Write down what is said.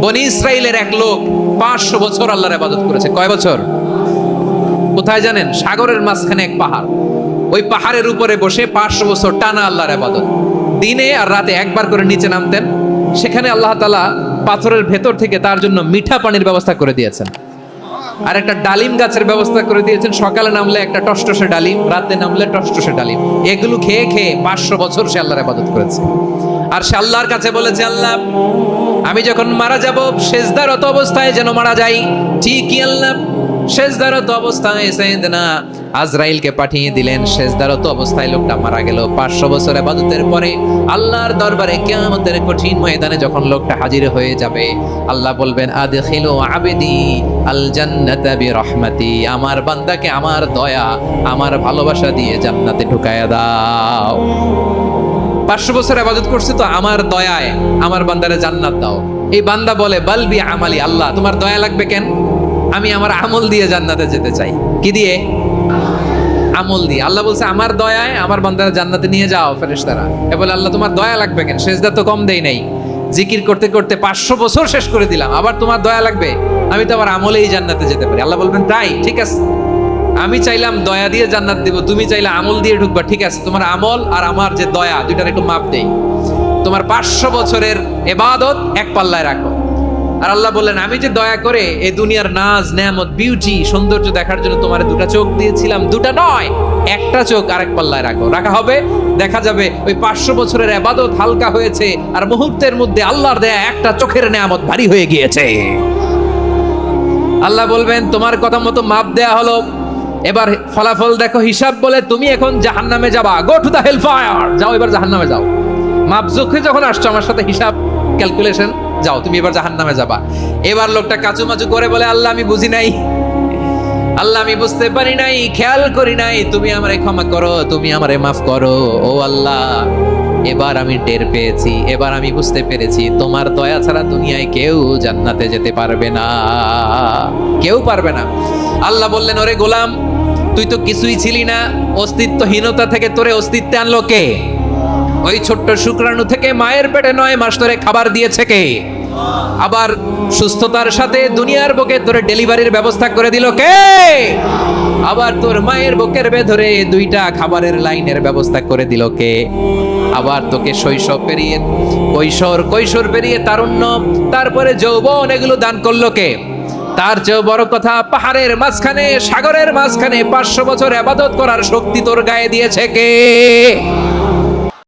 বনি ইসরাইলের এক লোক 500 বছর আল্লাহর ইবাদত করেছে। কয় বছর? কোথায় জানেন? সাগরের মাঝখানে এক পাহাড়, ওই পাহাড়ের উপরে বসে 500 বছর টানা আল্লাহর ইবাদত। দিনে আর রাতে একবার করে নিচে নামতেন। সেখানে আল্লাহ তাআলা পাথরের ভেতর থেকে তার জন্য মিঠা পানির ব্যবস্থা করে দিয়েছেন, আর একটা ডালিম গাছের ব্যবস্থা করে দিয়েছেন। সকালে নামলে একটা টসটসে ডালিম, রাতে নামলে টসটসে ডালিম। এগুলো খেয়ে খেয়ে 500 বছর সে আল্লাহর ইবাদত করেছে। আর সে আল্লাহর কাছে বলেছে, আল্লাহ আমি যখন মারা যাব সেজদারত অবস্থায় যেন মারা যাই। ঠিকই আল্লাহ সেজদারত অবস্থায় সাইয়েদনা আজরাইলকে পাঠিয়ে দিলেন। সেজদারত অবস্থায় লোকটা মারা গেল। 500 বছর ইবাদতের পরে আল্লাহর দরবারে কিয়ামতের কঠিন ময়দানে যখন লোকটা হাজির হয়ে যাবে, আল্লাহ বলবেন, আদখিলু আবদি আল জান্নাতা বিরহমাতি, আমার বান্দাকে আমার দয়া, আমার ভালোবাসা দিয়ে জান্নাতে ঢুকায়া দাও। 500 বছর ইবাদত করছে তো আমার দয়ায় আমার বান্দারে জান্নাত দাও। এই বান্দা বলে, বালবি আমালি, আল্লাহ তোমার দয়া লাগবে কেন? আমি আমার আমল দিয়ে জান্নাতে যেতে চাই। কি দিয়ে? আমল দিয়ে। আল্লাহ বলছে, আমার দয়ায় আমার বান্দারে জান্নাতে নিয়ে যাও ফেরেশতারা। এ বলে, আল্লাহ তোমার দয়া লাগবে কেন? সেজদা তো কম দেই নাই, জিকির করতে করতে 500 বছর শেষ করে দিলাম, আবার তোমার দয়া লাগবে? আমি তো আবার আমলেই জান্নাতে যেতে পারি। আল্লাহ বলবেন, তাই ঠিক আছে, আমি চাইলাম দয়া দিয়ে জান্নাত দিব, তুমি চাইলে আমল দিয়ে ঢুকবা, ঠিক আছে, তোমার আমল আর আমার যে দয়া দুইটার একটু মাপ দেই। তোমার 500 বছরের ইবাদত এক পাল্লায় রাখো। আর আল্লাহ বললেন, আমি যে দয়া করে এই দুনিয়ার নাজ নেয়ামত বিউটি সৌন্দর্য দেখার জন্য তোমার দুটা চোখ দিয়েছিলাম, দুটা নয় একটা চোখ আরেক পাল্লায় রাখো। রাখা হবে, দেখা যাবে ওই 500 বছরের ইবাদত হালকা হয়েছে, আর মুহূর্তের মধ্যে আল্লাহর দেয়া একটা চোখের নেয়ামত ভারী হয়ে গিয়েছে। আল্লাহ বলবেন, তোমার কথা মতো মাপ দেয়া হলো, এবার ফলাফল দেখো, হিসাব বলে তুমি এখন জাহান্নামে যাবা। Go to the hell fire, যাও এবার জাহান্নামে যাও। মাপ জোখে যখন আসছো আমার সাথে হিসাব ক্যালকুলেশন, যাও তুমি এবার জাহান্নামে যাবা। এবার লোকটা কাচুমাচু করে বলে, আল্লাহ আমি বুঝি নাই, আল্লাহ আমি বুঝতে পারি নাই, খেয়াল করি নাই, তুমি আমারে ক্ষমা করো, তুমি আমারে মাফ করো। ও আল্লাহ, এবার আমি টের পেয়েছি, এবার আমি বুঝতে পেরেছি, তোমার দয়া ছাড়া দুনিয়ায় কেউ জান্নাতে যেতে পারবে না, কেউ পারবে না। আল্লাহ বললেন, ওরে গোলাম, তুই তো কিছুই ছিলি না, অস্তিত্বহীনতা থেকে তোরে অস্তিত্বে আনলো কে? ওই ছোট্ট শুক্রাণু থেকে মায়ের পেটে 9 মাস ধরে খাবার দিয়েছে কে? আবার সুস্থতার সাথে দুনিয়ার বুকে তোরে ডেলিভারির ব্যবস্থা করে দিল কে? আবার তোর মায়ের বুকের ভেতরে 2টা খাবারের লাইনের ব্যবস্থা করে দিল কে? আবার তোকে শৈশব পেরিয়ে কৈশোর পেরিয়ে তারুণ্য, তারপরে যৌবন, এগুলো দান করলো কে? তার চেয়েও বড় কথা, পাহাড়ের মাঝখানে সাগরের মাঝখানে 500 বছর ইবাদত করার শক্তি তোর গায়ে দিয়েছে কে?